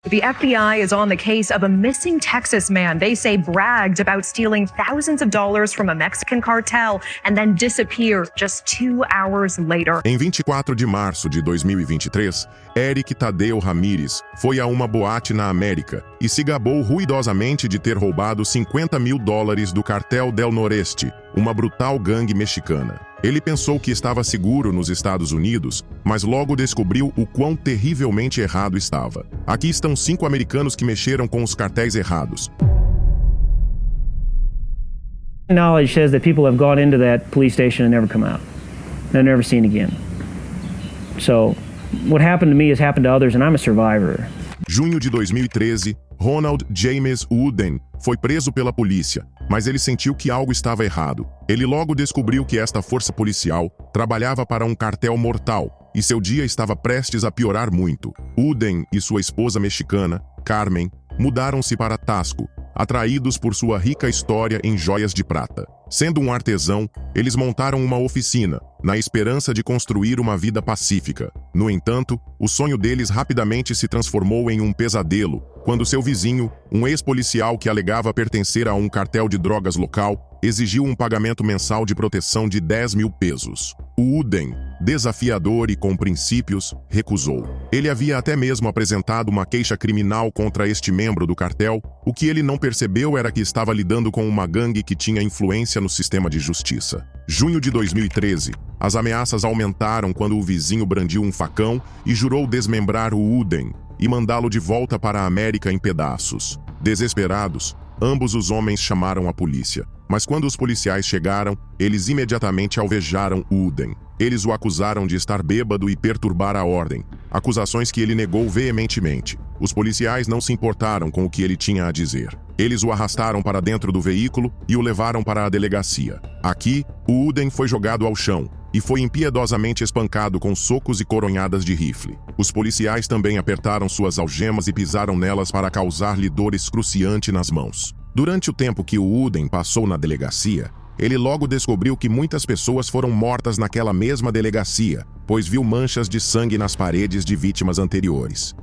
The FBI is on the case of a missing Texas man they say bragged about stealing thousands of dollars from a Mexican cartel and then disappear just 2 hours later. Em 24 de março de 2023, Eric Tadeu Ramírez foi a uma boate na América e se gabou ruidosamente de ter roubado $50 mil do cartel del Noreste, uma brutal gangue mexicana. Ele pensou que estava seguro nos Estados Unidos, mas logo descobriu o quão terrivelmente errado estava. Aqui estão 5 americanos que mexeram com os cartéis errados. Knowledge says that people have gone into that police station and never come out. They're never seen again. So, what happened to me has happened to others, and I'm a survivor. Junho de 2013, Ronald James Wooden foi preso pela polícia, mas ele sentiu que algo estava errado. Ele logo descobriu que esta força policial trabalhava para um cartel mortal e seu dia estava prestes a piorar muito. Wooden e sua esposa mexicana, Carmen, mudaram-se para Taxco, atraídos por sua rica história em joias de prata. Sendo um artesão, eles montaram uma oficina, na esperança de construir uma vida pacífica. No entanto, o sonho deles rapidamente se transformou em um pesadelo, quando seu vizinho, um ex-policial que alegava pertencer a um cartel de drogas local, exigiu um pagamento mensal de proteção de 10 mil pesos. O Wooden, desafiador e com princípios, recusou. Ele havia até mesmo apresentado uma queixa criminal contra este membro do cartel. O que ele não percebeu era que estava lidando com uma gangue que tinha influência no sistema de justiça. Junho de 2013, as ameaças aumentaram quando o vizinho brandiu um facão e jurou desmembrar o Wooden e mandá-lo de volta para a América em pedaços. Desesperados, ambos os homens chamaram a polícia. Mas quando os policiais chegaram, eles imediatamente alvejaram Wooden. Eles o acusaram de estar bêbado e perturbar a ordem, acusações que ele negou veementemente. Os policiais não se importaram com o que ele tinha a dizer. Eles o arrastaram para dentro do veículo e o levaram para a delegacia. Aqui, o Wooden foi jogado ao chão e foi impiedosamente espancado com socos e coronhadas de rifle. Os policiais também apertaram suas algemas e pisaram nelas para causar-lhe dor excruciante nas mãos. Durante o tempo que o Wooden passou na delegacia, ele logo descobriu que muitas pessoas foram mortas naquela mesma delegacia, pois viu manchas de sangue nas paredes de vítimas anteriores.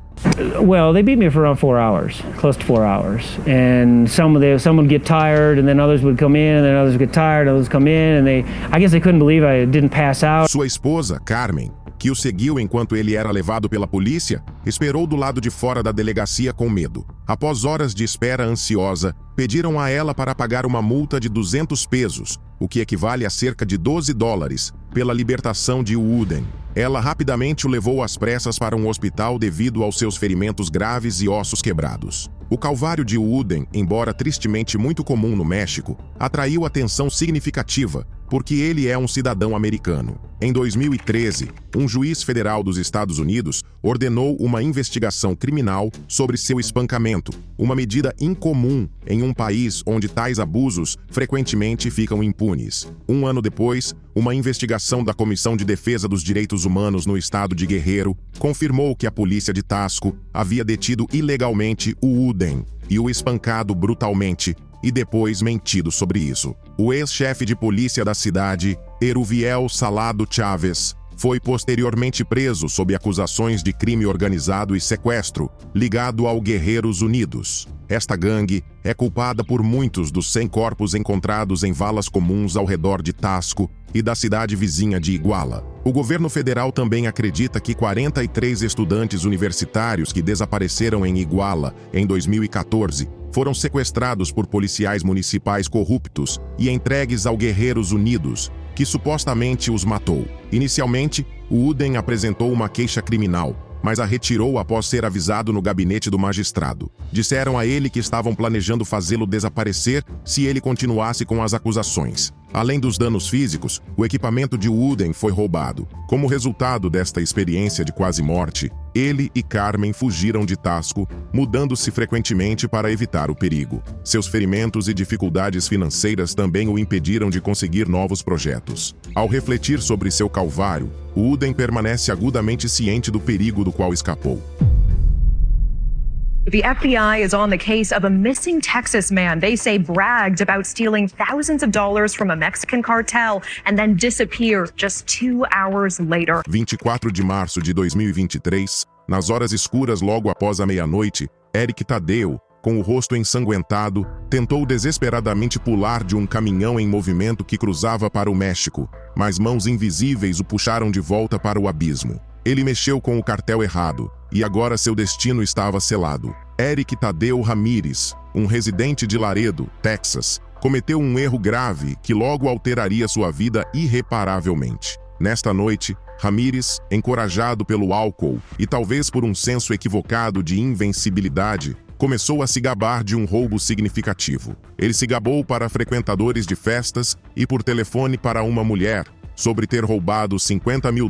Well, they beat me for around 4 hours, close to 4 hours. And some would get tired, and then others would come in, and then others would get tired, others come in, and I guess they couldn't believe I didn't pass out. Sua esposa, Carmen, que o seguiu enquanto ele era levado pela polícia, esperou do lado de fora da delegacia com medo. Após horas de espera ansiosa, pediram a ela para pagar uma multa de 200 pesos, o que equivale a cerca de $12, pela libertação de Wooden. Ela rapidamente o levou às pressas para um hospital devido aos seus ferimentos graves e ossos quebrados. O calvário de Wooden, embora tristemente muito comum no México, atraiu atenção significativa, porque ele é um cidadão americano. Em 2013, um juiz federal dos Estados Unidos ordenou uma investigação criminal sobre seu espancamento, uma medida incomum em um país onde tais abusos frequentemente ficam impunes. Um ano depois, uma investigação da Comissão de Defesa dos Direitos Humanos no estado de Guerrero confirmou que a polícia de Taxco havia detido ilegalmente o Wooden e o espancado brutalmente, e depois mentido sobre isso. O ex-chefe de polícia da cidade, Eruviel Salado Chávez, foi posteriormente preso sob acusações de crime organizado e sequestro, ligado ao Guerreiros Unidos. Esta gangue é culpada por muitos dos 100 corpos encontrados em valas comuns ao redor de Taxco e da cidade vizinha de Iguala. O governo federal também acredita que 43 estudantes universitários que desapareceram em Iguala em 2014 foram sequestrados por policiais municipais corruptos e entregues ao Guerreiros Unidos, que supostamente os matou. Inicialmente, o Wooden apresentou uma queixa criminal, mas a retirou após ser avisado no gabinete do magistrado. Disseram a ele que estavam planejando fazê-lo desaparecer se ele continuasse com as acusações. Além dos danos físicos, o equipamento de Wooden foi roubado. Como resultado desta experiência de quase morte, ele e Carmen fugiram de Taxco, mudando-se frequentemente para evitar o perigo. Seus ferimentos e dificuldades financeiras também o impediram de conseguir novos projetos. Ao refletir sobre seu calvário, Wooden permanece agudamente ciente do perigo do qual escapou. The FBI is on the case of a missing Texas man they say bragged about stealing thousands of dollars from a Mexican cartel and then disappear just 2 hours later. 24 de março de 2023, Nas horas escuras logo após a meia-noite, Eric Tadeu, com o rosto ensanguentado, tentou desesperadamente pular de um caminhão em movimento que cruzava para o México, mas mãos invisíveis o puxaram de volta para o abismo. Ele mexeu com o cartel errado, e agora seu destino estava selado. Eric Tadeu Ramírez, um residente de Laredo, Texas, cometeu um erro grave que logo alteraria sua vida irreparavelmente. Nesta noite, Ramírez, encorajado pelo álcool e talvez por um senso equivocado de invencibilidade, começou a se gabar de um roubo significativo. Ele se gabou para frequentadores de festas e por telefone para uma mulher sobre ter roubado $50 mil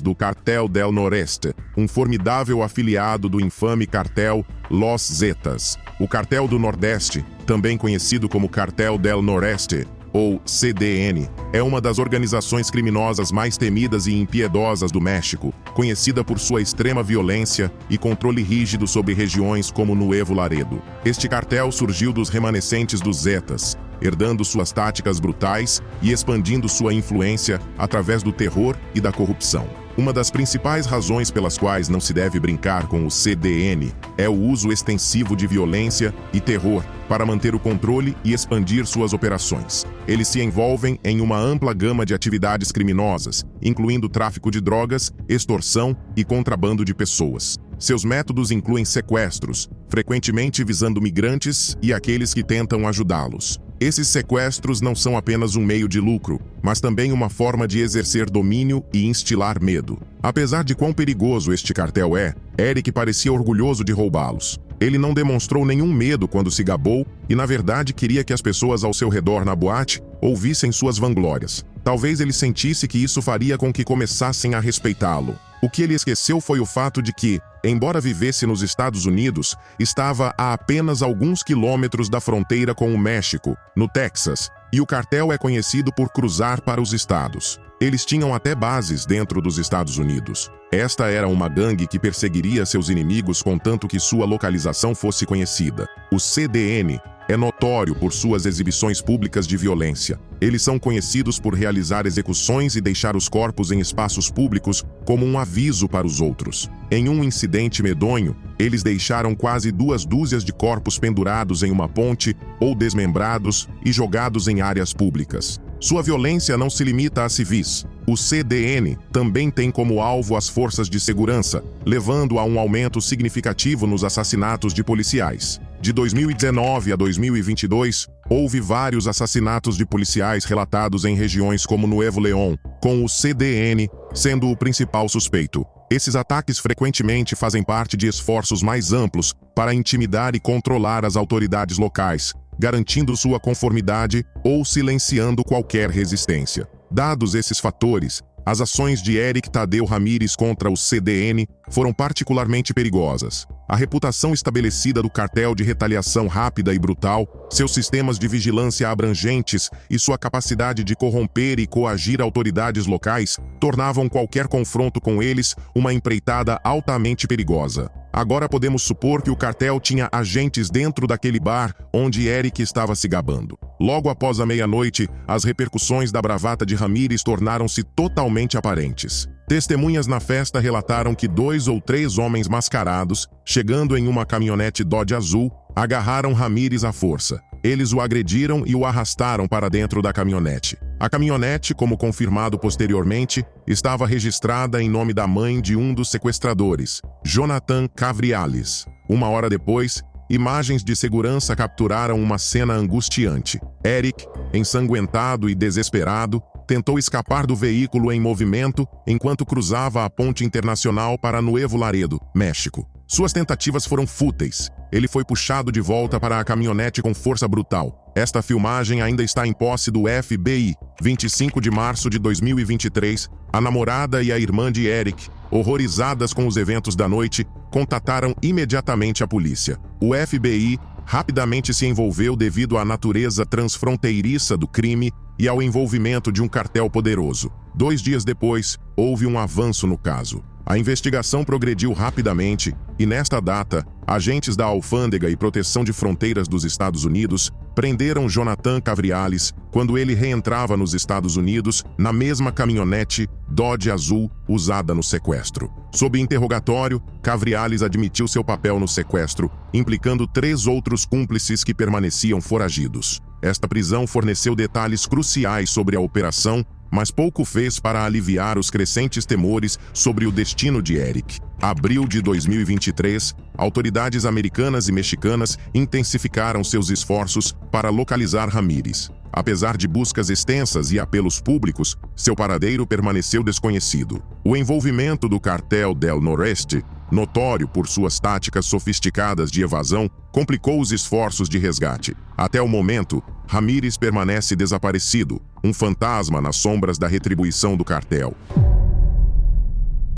do Cartel del Noreste, um formidável afiliado do infame cartel Los Zetas. O Cartel do Nordeste, também conhecido como Cartel del Noreste, ou CDN, é uma das organizações criminosas mais temidas e impiedosas do México, conhecida por sua extrema violência e controle rígido sobre regiões como Nuevo Laredo. Este cartel surgiu dos remanescentes dos Zetas, herdando suas táticas brutais e expandindo sua influência através do terror e da corrupção. Uma das principais razões pelas quais não se deve brincar com o CDN é o uso extensivo de violência e terror para manter o controle e expandir suas operações. Eles se envolvem em uma ampla gama de atividades criminosas, incluindo tráfico de drogas, extorsão e contrabando de pessoas. Seus métodos incluem sequestros, frequentemente visando migrantes e aqueles que tentam ajudá-los. Esses sequestros não são apenas um meio de lucro, mas também uma forma de exercer domínio e instilar medo. Apesar de quão perigoso este cartel é, Eric parecia orgulhoso de roubá-los. Ele não demonstrou nenhum medo quando se gabou e, na verdade, queria que as pessoas ao seu redor na boate ouvissem suas vanglórias. Talvez ele sentisse que isso faria com que começassem a respeitá-lo. O que ele esqueceu foi o fato de que, embora vivesse nos Estados Unidos, estava a apenas alguns quilômetros da fronteira com o México, no Texas, e o cartel é conhecido por cruzar para os estados. Eles tinham até bases dentro dos Estados Unidos. Esta era uma gangue que perseguiria seus inimigos contanto que sua localização fosse conhecida. O CDN é notório por suas exibições públicas de violência. Eles são conhecidos por realizar execuções e deixar os corpos em espaços públicos como um aviso para os outros. Em um incidente medonho, eles deixaram quase 2 dúzias de corpos pendurados em uma ponte ou desmembrados e jogados em áreas públicas. Sua violência não se limita a civis. O CDN também tem como alvo as forças de segurança, levando a um aumento significativo nos assassinatos de policiais. De 2019 a 2022, houve vários assassinatos de policiais relatados em regiões como Nuevo León, com o CDN sendo o principal suspeito. Esses ataques frequentemente fazem parte de esforços mais amplos para intimidar e controlar as autoridades locais, garantindo sua conformidade ou silenciando qualquer resistência. Dados esses fatores, as ações de Eric Tadeu Ramírez contra o CDN foram particularmente perigosas. A reputação estabelecida do cartel de retaliação rápida e brutal, seus sistemas de vigilância abrangentes e sua capacidade de corromper e coagir autoridades locais tornavam qualquer confronto com eles uma empreitada altamente perigosa. Agora podemos supor que o cartel tinha agentes dentro daquele bar onde Eric estava se gabando. Logo após a meia-noite, as repercussões da bravata de Ramírez tornaram-se totalmente aparentes. Testemunhas na festa relataram que 2 ou 3 homens mascarados, chegando em uma caminhonete Dodge azul, agarraram Ramírez à força. Eles o agrediram e o arrastaram para dentro da caminhonete. A caminhonete, como confirmado posteriormente, estava registrada em nome da mãe de um dos sequestradores, Jonathan Cavriales. 1 hora depois, imagens de segurança capturaram uma cena angustiante. Eric, ensanguentado e desesperado, tentou escapar do veículo em movimento enquanto cruzava a ponte internacional para Nuevo Laredo, México. Suas tentativas foram fúteis. Ele foi puxado de volta para a caminhonete com força brutal. Esta filmagem ainda está em posse do FBI. 25 de março de 2023, a namorada e a irmã de Eric, horrorizadas com os eventos da noite, contataram imediatamente a polícia. O FBI rapidamente se envolveu devido à natureza transfronteiriça do crime e ao envolvimento de um cartel poderoso. 2 dias depois, houve um avanço no caso. A investigação progrediu rapidamente e, nesta data, agentes da Alfândega e Proteção de Fronteiras dos Estados Unidos prenderam Jonathan Cavriales quando ele reentrava nos Estados Unidos na mesma caminhonete Dodge azul usada no sequestro. Sob interrogatório, Cavriales admitiu seu papel no sequestro, implicando 3 outros cúmplices que permaneciam foragidos. Esta prisão forneceu detalhes cruciais sobre a operação, mas pouco fez para aliviar os crescentes temores sobre o destino de Eric. Abril de 2023, autoridades americanas e mexicanas intensificaram seus esforços para localizar Ramírez. Apesar de buscas extensas e apelos públicos, seu paradeiro permaneceu desconhecido. O envolvimento do cartel del Noreste, notório por suas táticas sofisticadas de evasão, complicou os esforços de resgate. Até o momento, Ramírez permanece desaparecido, um fantasma nas sombras da retribuição do cartel.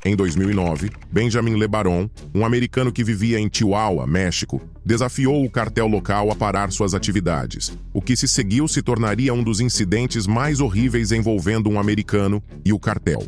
Em 2009, Benjamin LeBaron, um americano que vivia em Chihuahua, México, desafiou o cartel local a parar suas atividades. O que se seguiu se tornaria um dos incidentes mais horríveis envolvendo um americano e o cartel.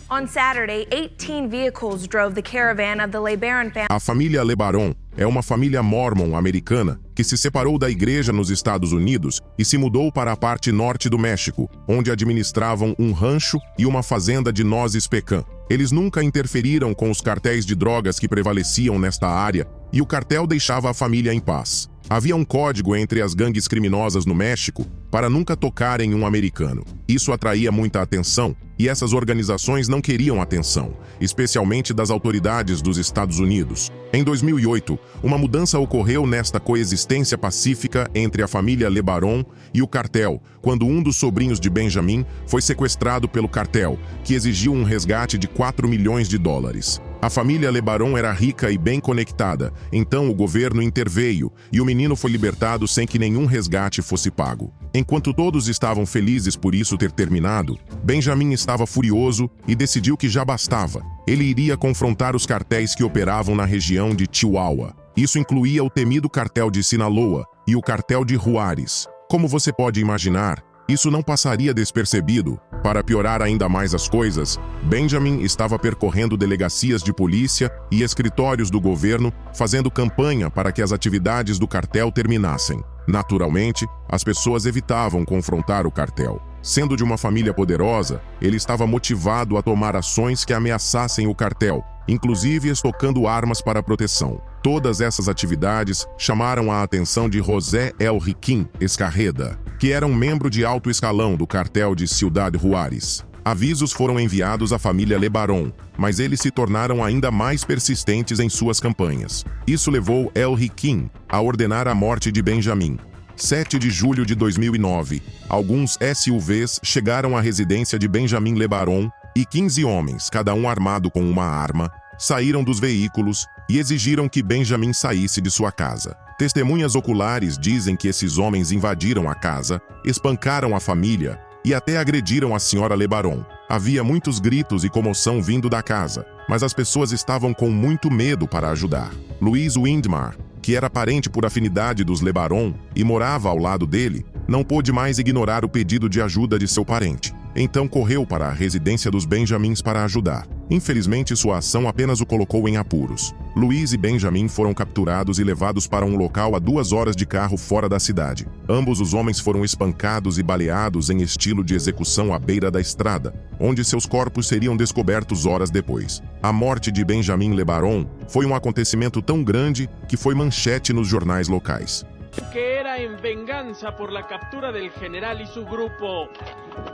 On Saturday, 18 vehicles drove the caravan of the LeBaron family. A família LeBaron é uma família mormon americana que se separou da igreja nos Estados Unidos e se mudou para a parte norte do México, onde administravam um rancho e uma fazenda de nozes pecan. Eles nunca interferiram com os cartéis de drogas que prevaleciam nesta área e o cartel deixava a família em paz. Havia um código entre as gangues criminosas no México para nunca tocarem um americano. Isso atraía muita atenção e essas organizações não queriam atenção, especialmente das autoridades dos Estados Unidos. Em 2008, uma mudança ocorreu nesta coexistência pacífica entre a família LeBaron e o cartel, quando um dos sobrinhos de Benjamin foi sequestrado pelo cartel, que exigiu um resgate de 4 milhões de dólares. A família LeBaron era rica e bem conectada, então o governo interveio e o menino foi libertado sem que nenhum resgate fosse pago. Enquanto todos estavam felizes por isso ter terminado, Benjamin estava furioso e decidiu que já bastava. Ele iria confrontar os cartéis que operavam na região de Chihuahua. Isso incluía o temido cartel de Sinaloa e o cartel de Juárez. Como você pode imaginar, isso não passaria despercebido. Para piorar ainda mais as coisas, Benjamin estava percorrendo delegacias de polícia e escritórios do governo, fazendo campanha para que as atividades do cartel terminassem. Naturalmente, as pessoas evitavam confrontar o cartel. Sendo de uma família poderosa, ele estava motivado a tomar ações que ameaçassem o cartel, inclusive estocando armas para proteção. Todas essas atividades chamaram a atenção de José El Riquín Escarreda, que era um membro de alto escalão do cartel de Ciudad Juárez. Avisos foram enviados à família LeBaron, mas eles se tornaram ainda mais persistentes em suas campanhas. Isso levou El Riquín a ordenar a morte de Benjamin. 7 de julho de 2009, alguns SUVs chegaram à residência de Benjamin LeBaron e 15 homens, cada um armado com uma arma, saíram dos veículos e exigiram que Benjamin saísse de sua casa. Testemunhas oculares dizem que esses homens invadiram a casa, espancaram a família e até agrediram a senhora LeBaron. Havia muitos gritos e comoção vindo da casa, mas as pessoas estavam com muito medo para ajudar. Luiz Windmar, que era parente por afinidade dos LeBaron e morava ao lado dele, não pôde mais ignorar o pedido de ajuda de seu parente. Então correu para a residência dos Benjamins para ajudar. Infelizmente, sua ação apenas o colocou em apuros. Luiz e Benjamin foram capturados e levados para um local a 2 horas de carro fora da cidade. Ambos os homens foram espancados e baleados em estilo de execução à beira da estrada, onde seus corpos seriam descobertos horas depois. A morte de Benjamin LeBaron foi um acontecimento tão grande que foi manchete nos jornais locais. Que era en venganza por la captura del general y su grupo.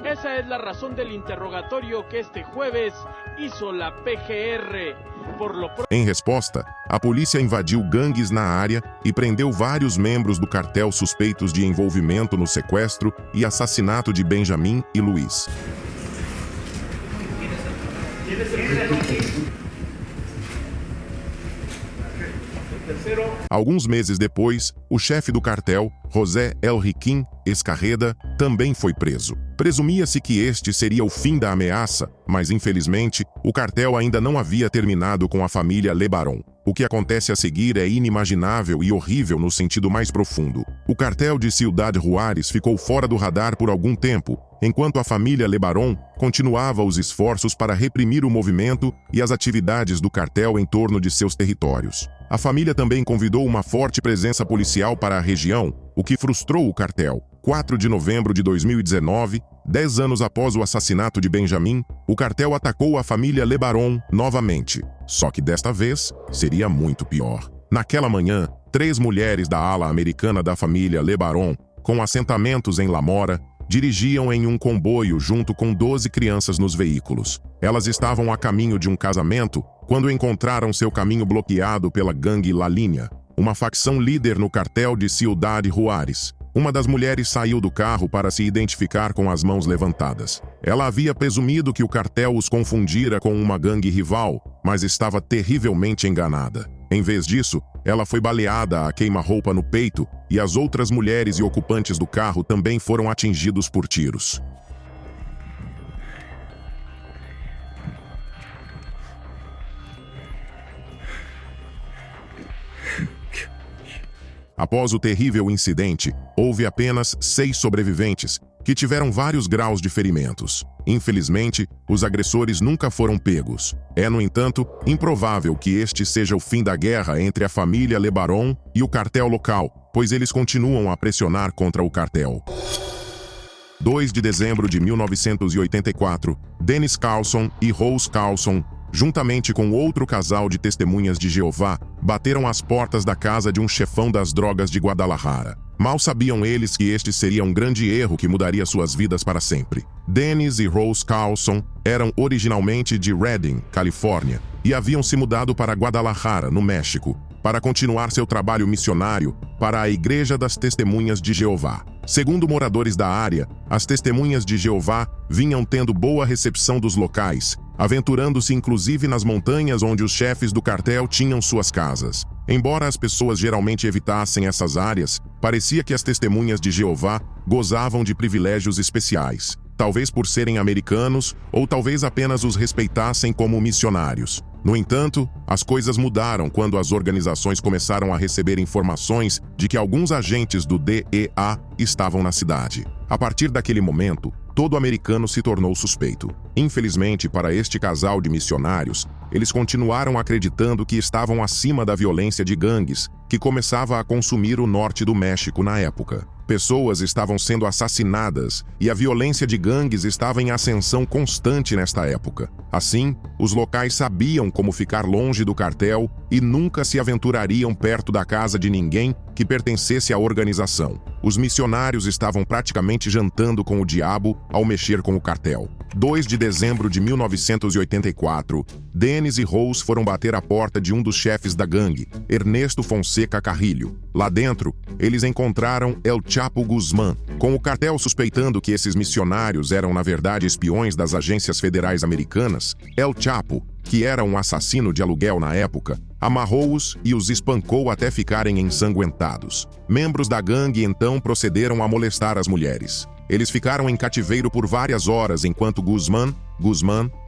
Esa es la razón del interrogatorio que este jueves hizo la PGR. Em resposta, a polícia invadiu gangues na área e prendeu vários membros do cartel suspeitos de envolvimento no sequestro e assassinato de Benjamin e Luiz. Alguns meses depois, o chefe do cartel, José El Riquín Escarreda, também foi preso. Presumia-se que este seria o fim da ameaça, mas infelizmente, o cartel ainda não havia terminado com a família LeBaron. O que acontece a seguir é inimaginável e horrível no sentido mais profundo. O cartel de Ciudad Juárez ficou fora do radar por algum tempo, enquanto a família LeBaron continuava os esforços para reprimir o movimento e as atividades do cartel em torno de seus territórios. A família também convidou uma forte presença policial para a região, o que frustrou o cartel. 4 de novembro de 2019, 10 anos após o assassinato de Benjamin, o cartel atacou a família LeBaron novamente. Só que desta vez, seria muito pior. Naquela manhã, 3 mulheres da ala americana da família LeBaron, com assentamentos em La Mora, dirigiam em um comboio junto com 12 crianças nos veículos. Elas estavam a caminho de um casamento quando encontraram seu caminho bloqueado pela gangue La Línea, uma facção líder no cartel de Ciudad Juárez. Uma das mulheres saiu do carro para se identificar com as mãos levantadas. Ela havia presumido que o cartel os confundira com uma gangue rival, mas estava terrivelmente enganada. Em vez disso, ela foi baleada a queima-roupa no peito e as outras mulheres e ocupantes do carro também foram atingidos por tiros. Após o terrível incidente, houve apenas 6 sobreviventes, que tiveram vários graus de ferimentos. Infelizmente, os agressores nunca foram pegos. É, no entanto, improvável que este seja o fim da guerra entre a família LeBaron e o cartel local, pois eles continuam a pressionar contra o cartel. 2 de dezembro de 1984, Dennis Carlson e Rose Carlson, juntamente com outro casal de testemunhas de Jeová, bateram às portas da casa de um chefão das drogas de Guadalajara. Mal sabiam eles que este seria um grande erro que mudaria suas vidas para sempre. Dennis e Rose Carlson eram originalmente de Redding, Califórnia, e haviam se mudado para Guadalajara, no México, para continuar seu trabalho missionário para a Igreja das Testemunhas de Jeová. Segundo moradores da área, as Testemunhas de Jeová vinham tendo boa recepção dos locais, aventurando-se inclusive nas montanhas onde os chefes do cartel tinham suas casas. Embora as pessoas geralmente evitassem essas áreas, parecia que as Testemunhas de Jeová gozavam de privilégios especiais, talvez por serem americanos ou talvez apenas os respeitassem como missionários. No entanto, as coisas mudaram quando as organizações começaram a receber informações de que alguns agentes do DEA estavam na cidade. A partir daquele momento, todo americano se tornou suspeito. Infelizmente, para este casal de missionários, eles continuaram acreditando que estavam acima da violência de gangues, que começava a consumir o norte do México na época. Pessoas estavam sendo assassinadas e a violência de gangues estava em ascensão constante nesta época. Assim, os locais sabiam como ficar longe do cartel e nunca se aventurariam perto da casa de ninguém que pertencesse à organização. Os missionários estavam praticamente jantando com o diabo ao mexer com o cartel. 2 de dezembro de 1984, Dennis e Rose foram bater à porta de um dos chefes da gangue, Ernesto Fonseca Carrillo. Lá dentro, eles encontraram El Chapo Guzmán. Com o cartel suspeitando que esses missionários eram na verdade espiões das agências federais americanas, El Chapo, que era um assassino de aluguel na época, amarrou-os e os espancou até ficarem ensanguentados. Membros da gangue então procederam a molestar as mulheres. Eles ficaram em cativeiro por várias horas enquanto Guzmán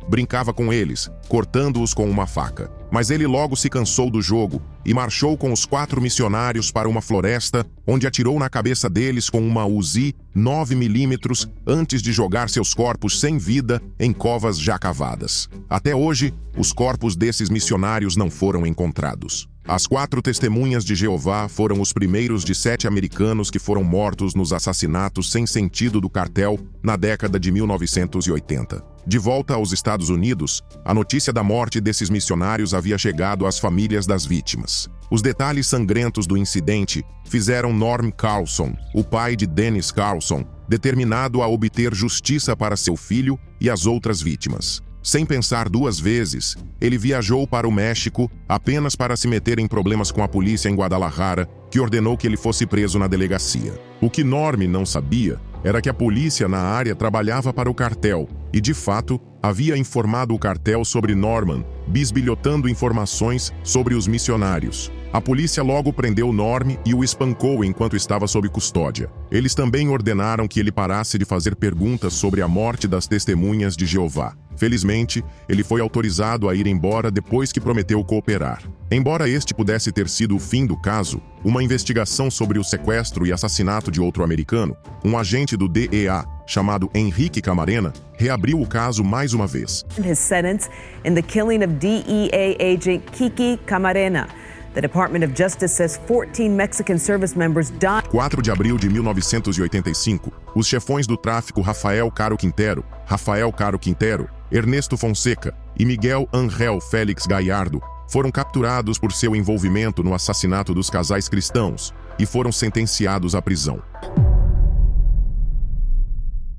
brincava com eles, cortando-os com uma faca. Mas ele logo se cansou do jogo e marchou com os 4 missionários para uma floresta, onde atirou na cabeça deles com uma Uzi 9mm antes de jogar seus corpos sem vida em covas já cavadas. Até hoje, os corpos desses missionários não foram encontrados. As 4 testemunhas de Jeová foram os primeiros de 7 americanos que foram mortos nos assassinatos sem sentido do cartel na década de 1980. De volta aos Estados Unidos, a notícia da morte desses missionários havia chegado às famílias das vítimas. Os detalhes sangrentos do incidente fizeram Norm Carlson, o pai de Dennis Carlson, determinado a obter justiça para seu filho e as outras vítimas. Sem pensar 2 vezes, ele viajou para o México apenas para se meter em problemas com a polícia em Guadalajara, que ordenou que ele fosse preso na delegacia. O que Norm não sabia era que a polícia na área trabalhava para o cartel e, de fato, havia informado o cartel sobre Norman, bisbilhotando informações sobre os missionários. A polícia logo prendeu Norm e o espancou enquanto estava sob custódia. Eles também ordenaram que ele parasse de fazer perguntas sobre a morte das testemunhas de Jeová. Felizmente, ele foi autorizado a ir embora depois que prometeu cooperar. Embora este pudesse ter sido o fim do caso, uma investigação sobre o sequestro e assassinato de outro americano, um agente do DEA, chamado Henrique Camarena, reabriu o caso mais uma vez. His sentence in the killing of DEA agent Kiki Camarena. The Department of Justice says 14 Mexican service members died. 4 de abril de 1985, os chefões do tráfico Rafael Caro Quintero, Ernesto Fonseca e Miguel Ángel Félix Gallardo foram capturados por seu envolvimento no assassinato dos casais cristãos e foram sentenciados à prisão.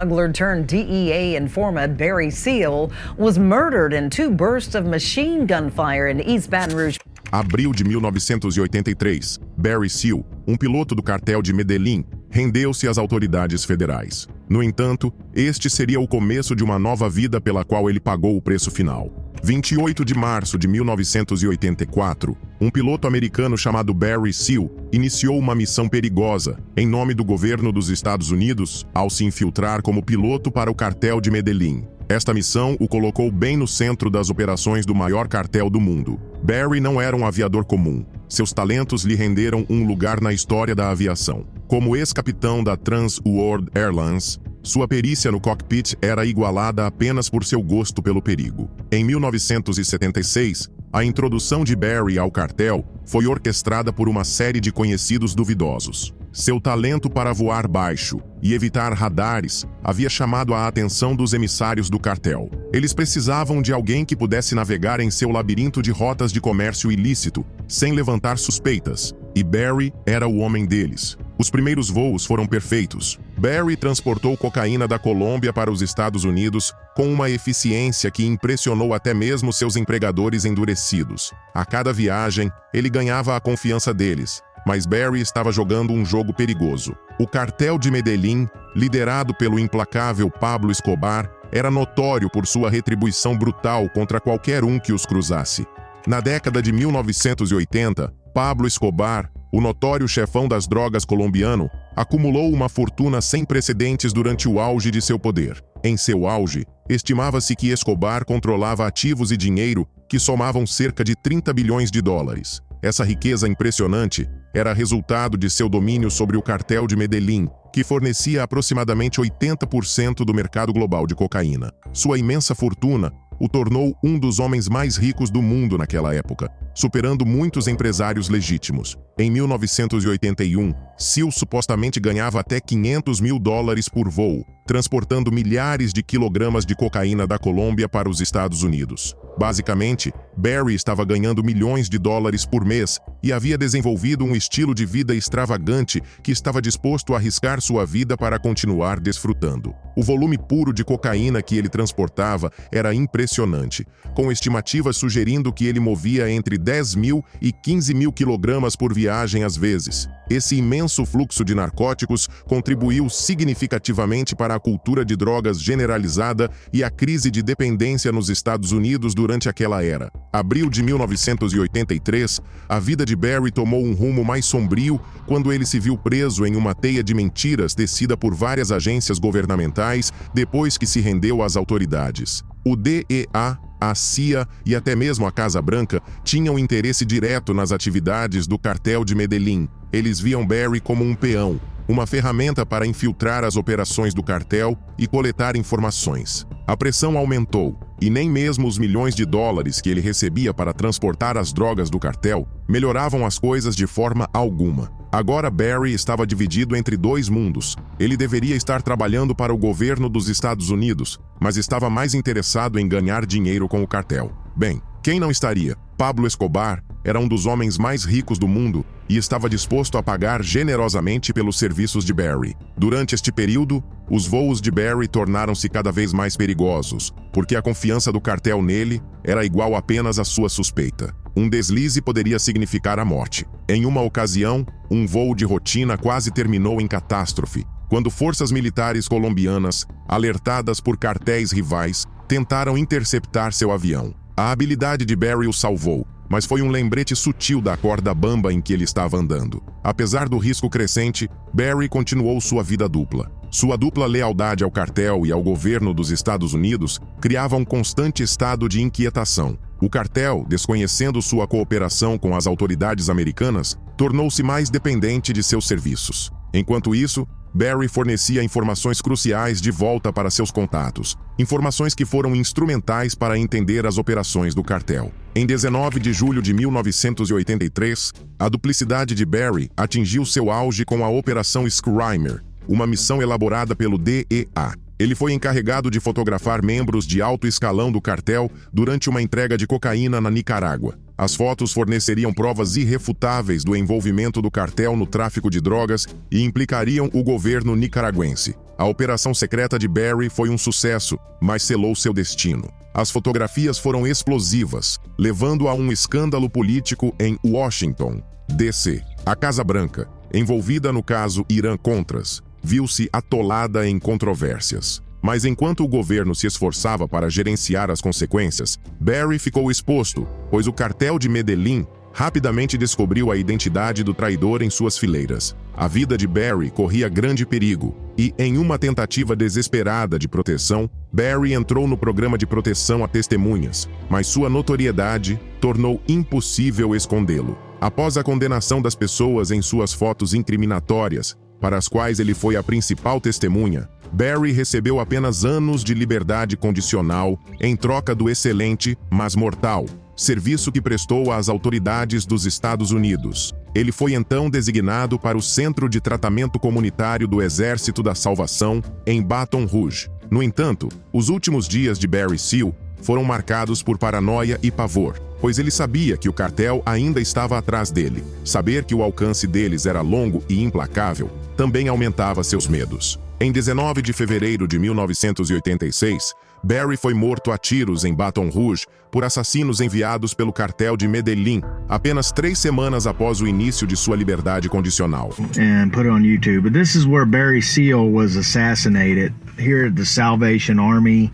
Smuggler turned DEA informant Barry Seal was murdered in 2 bursts of machine gun fire in East Baton Rouge. Abril de 1983, Barry Seal, um piloto do cartel de Medellín, rendeu-se às autoridades federais. No entanto, este seria o começo de uma nova vida pela qual ele pagou o preço final. 28 de março de 1984, um piloto americano chamado Barry Seal iniciou uma missão perigosa, em nome do governo dos Estados Unidos, ao se infiltrar como piloto para o cartel de Medellín. Esta missão o colocou bem no centro das operações do maior cartel do mundo. Barry não era um aviador comum. Seus talentos lhe renderam um lugar na história da aviação. Como ex-capitão da Trans World Airlines, sua perícia no cockpit era igualada apenas por seu gosto pelo perigo. Em 1976, a introdução de Barry ao cartel foi orquestrada por uma série de conhecidos duvidosos. Seu talento para voar baixo e evitar radares havia chamado a atenção dos emissários do cartel. Eles precisavam de alguém que pudesse navegar em seu labirinto de rotas de comércio ilícito, sem levantar suspeitas, e Barry era o homem deles. Os primeiros voos foram perfeitos. Barry transportou cocaína da Colômbia para os Estados Unidos com uma eficiência que impressionou até mesmo seus empregadores endurecidos. A cada viagem, ele ganhava a confiança deles. Mas Barry estava jogando um jogo perigoso. O cartel de Medellín, liderado pelo implacável Pablo Escobar, era notório por sua retribuição brutal contra qualquer um que os cruzasse. Na década de 1980, Pablo Escobar, o notório chefão das drogas colombiano, acumulou uma fortuna sem precedentes durante o auge de seu poder. Em seu auge, estimava-se que Escobar controlava ativos e dinheiro que somavam cerca de 30 bilhões de dólares. Essa riqueza impressionante era resultado de seu domínio sobre o cartel de Medellín, que fornecia aproximadamente 80% do mercado global de cocaína. Sua imensa fortuna o tornou um dos homens mais ricos do mundo naquela época, superando muitos empresários legítimos. Em 1981, Seal supostamente ganhava até $500 mil por voo, transportando milhares de quilogramas de cocaína da Colômbia para os Estados Unidos. Basicamente, Barry estava ganhando milhões de dólares por mês e havia desenvolvido um estilo de vida extravagante que estava disposto a arriscar sua vida para continuar desfrutando. O volume puro de cocaína que ele transportava era impressionante, com estimativas sugerindo que ele movia entre 10 mil e 15 mil quilogramas por viagem às vezes. Esse imenso fluxo de narcóticos contribuiu significativamente para a cultura de drogas generalizada e a crise de dependência nos Estados Unidos durante aquela era. Abril de 1983, a vida de Barry tomou um rumo mais sombrio quando ele se viu preso em uma teia de mentiras tecida por várias agências governamentais depois que se rendeu às autoridades. O DEA, a CIA e até mesmo a Casa Branca tinham interesse direto nas atividades do cartel de Medellín. Eles viam Barry como um peão, uma ferramenta para infiltrar as operações do cartel e coletar informações. A pressão aumentou, e nem mesmo os milhões de dólares que ele recebia para transportar as drogas do cartel melhoravam as coisas de forma alguma. Agora Barry estava dividido entre dois mundos. Ele deveria estar trabalhando para o governo dos Estados Unidos, mas estava mais interessado em ganhar dinheiro com o cartel. Bem, quem não estaria? Pablo Escobar era um dos homens mais ricos do mundo e estava disposto a pagar generosamente pelos serviços de Barry. Durante este período, os voos de Barry tornaram-se cada vez mais perigosos, porque a confiança do cartel nele era igual apenas à sua suspeita. Um deslize poderia significar a morte. Em uma ocasião, um voo de rotina quase terminou em catástrofe, quando forças militares colombianas, alertadas por cartéis rivais, tentaram interceptar seu avião. A habilidade de Barry o salvou, mas foi um lembrete sutil da corda bamba em que ele estava andando. Apesar do risco crescente, Barry continuou sua vida dupla. Sua dupla lealdade ao cartel e ao governo dos Estados Unidos criava um constante estado de inquietação. O cartel, desconhecendo sua cooperação com as autoridades americanas, tornou-se mais dependente de seus serviços. Enquanto isso, Barry fornecia informações cruciais de volta para seus contatos, informações que foram instrumentais para entender as operações do cartel. Em 19 de julho de 1983, a duplicidade de Barry atingiu seu auge com a Operação Screamer, uma missão elaborada pelo DEA. Ele foi encarregado de fotografar membros de alto escalão do cartel durante uma entrega de cocaína na Nicarágua. As fotos forneceriam provas irrefutáveis do envolvimento do cartel no tráfico de drogas e implicariam o governo nicaragüense. A operação secreta de Barry foi um sucesso, mas selou seu destino. As fotografias foram explosivas, levando a um escândalo político em Washington, D.C. A Casa Branca, envolvida no caso Irã-Contras, viu-se atolada em controvérsias. Mas enquanto o governo se esforçava para gerenciar as consequências, Barry ficou exposto, pois o cartel de Medellín rapidamente descobriu a identidade do traidor em suas fileiras. A vida de Barry corria grande perigo, e, em uma tentativa desesperada de proteção, Barry entrou no programa de proteção a testemunhas, mas sua notoriedade tornou impossível escondê-lo. Após a condenação das pessoas em suas fotos incriminatórias, para as quais ele foi a principal testemunha, Barry recebeu apenas anos de liberdade condicional em troca do excelente, mas mortal, serviço que prestou às autoridades dos Estados Unidos. Ele foi então designado para o Centro de Tratamento Comunitário do Exército da Salvação, em Baton Rouge. No entanto, os últimos dias de Barry Seal foram marcados por paranoia e pavor, pois ele sabia que o cartel ainda estava atrás dele. Saber que o alcance deles era longo e implacável também aumentava seus medos. Em 19 de fevereiro de 1986, Barry foi morto a tiros em Baton Rouge por assassinos enviados pelo cartel de Medellín, apenas 3 semanas após o início de sua liberdade condicional. And put it on YouTube. But this is where Barry Seal was assassinated, here at the Salvation Army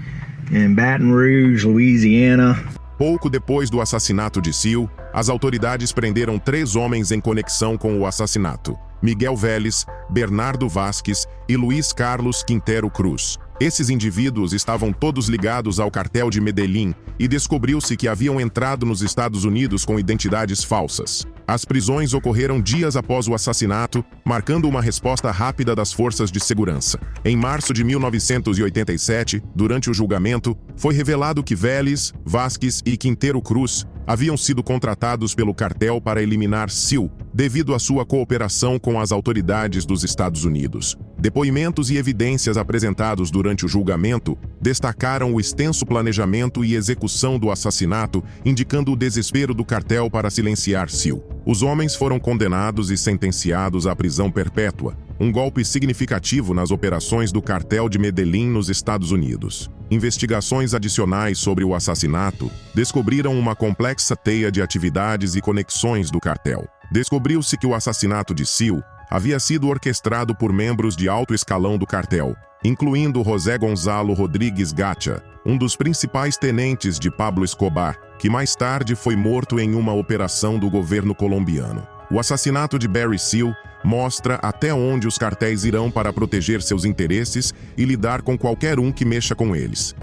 in Baton Rouge, Louisiana. Pouco depois do assassinato de Seal, as autoridades prenderam 3 homens em conexão com o assassinato: Miguel Vélez, Bernardo Vasquez e Luiz Carlos Quintero Cruz. Esses indivíduos estavam todos ligados ao cartel de Medellín e descobriu-se que haviam entrado nos Estados Unidos com identidades falsas. As prisões ocorreram dias após o assassinato, marcando uma resposta rápida das forças de segurança. Em março de 1987, durante o julgamento, foi revelado que Vélez, Vasquez e Quintero Cruz haviam sido contratados pelo cartel para eliminar Seal, devido à sua cooperação com as autoridades dos Estados Unidos. Depoimentos e evidências apresentados durante o julgamento destacaram o extenso planejamento e execução do assassinato, indicando o desespero do cartel para silenciar Seal. Os homens foram condenados e sentenciados à prisão perpétua, um golpe significativo nas operações do cartel de Medellín nos Estados Unidos. Investigações adicionais sobre o assassinato descobriram uma complexa teia de atividades e conexões do cartel. Descobriu-se que o assassinato de Seal havia sido orquestrado por membros de alto escalão do cartel, incluindo José Gonzalo Rodrigues Gacha, um dos principais tenentes de Pablo Escobar, que mais tarde foi morto em uma operação do governo colombiano. O assassinato de Barry Seal mostra até onde os cartéis irão para proteger seus interesses e lidar com qualquer um que mexa com eles.